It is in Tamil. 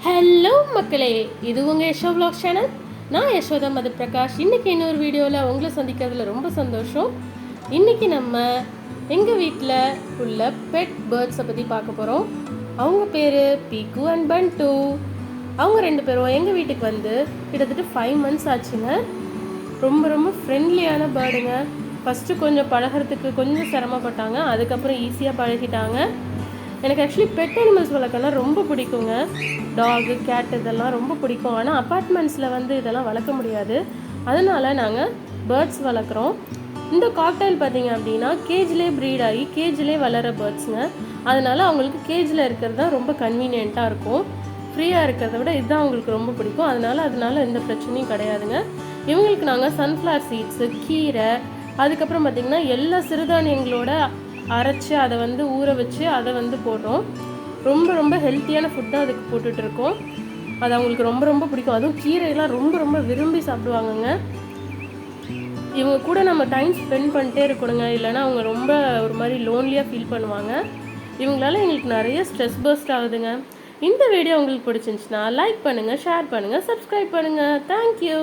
ஹலோ மக்களே, இது உங்கள் யஷோ விலாக் சேனல். நான் யசோதா மது பிரகாஷ். இன்றைக்கி இன்னொரு வீடியோவில் உங்களை சந்திக்கிறதுல ரொம்ப சந்தோஷம். இன்றைக்கி நம்ம எங்கள் வீட்டில் உள்ள பெட் பேர்ட்ஸை பற்றி பார்க்க போகிறோம். அவங்க பேர் பீக்கு அண்ட் பண்டு. அவங்க ரெண்டு பேரும் எங்கள் வீட்டுக்கு வந்து கிட்டத்தட்ட 5 months ஆச்சுங்க. ரொம்ப ரொம்ப ஃப்ரெண்ட்லியான பேர்டுங்க. ஃபஸ்ட்டு கொஞ்சம் பழகிறதுக்கு கொஞ்சம் சிரமப்பட்டாங்க, அதுக்கப்புறம் ஈஸியாக பழகிட்டாங்க. எனக்கு ஆக்சுவலி பெட் அனிமல்ஸ் வளர்க்கனா ரொம்ப பிடிக்குங்க. டாகு, கேட் இதெல்லாம் ரொம்ப பிடிக்கும். ஆனால் அப்பார்ட்மெண்ட்ஸில் வந்து இதெல்லாம் வளர்க்க முடியாது. அதனால் நாங்கள் பேர்ட்ஸ் வளர்க்குறோம். இந்த காக்டைல் பார்த்திங்க அப்படின்னா கேஜ்லேயே ப்ரீட் ஆகி கேஜ்லேயே வளர பேர்ட்ஸுங்க. அதனால் அவங்களுக்கு கேஜில் இருக்கிறது தான் ரொம்ப கன்வீனியண்ட்டாக இருக்கும். ஃப்ரீயாக இருக்கிறத விட இதுதான் அவங்களுக்கு ரொம்ப பிடிக்கும். அதனால் எந்த பிரச்சனையும் கிடையாதுங்க. இவங்களுக்கு நாங்கள் சன்ஃப்ளவர் சீட்ஸு, கீரை, அதுக்கப்புறம் பார்த்திங்கன்னா எல்லா சிறுதானியங்களோட அரைச்சி அதை வந்து ஊற வச்சு அதை வந்து போடுறோம். ரொம்ப ரொம்ப ஹெல்த்தியான ஃபுட்டாக அதுக்கு போட்டுட்ருக்கோம். அது அவங்களுக்கு ரொம்ப ரொம்ப பிடிக்கும். அதுவும் கீரையெல்லாம் ரொம்ப ரொம்ப விரும்பி சாப்பிடுவாங்கங்க. இவங்க கூட நம்ம டைம் ஸ்பெண்ட் பண்ணிட்டே இருக்கணுங்க, இல்லைனா அவங்க ரொம்ப ஒரு மாதிரி லோன்லியாக ஃபீல் பண்ணுவாங்க. இவங்களால எங்களுக்கு நிறைய ஸ்ட்ரெஸ் பர்ஸ்ட் ஆகுதுங்க. இந்த வீடியோ உங்களுக்கு பிடிச்சிருந்துச்சுன்னா லைக் பண்ணுங்கள், ஷேர் பண்ணுங்கள், சப்ஸ்கிரைப் பண்ணுங்கள். தேங்க்யூ.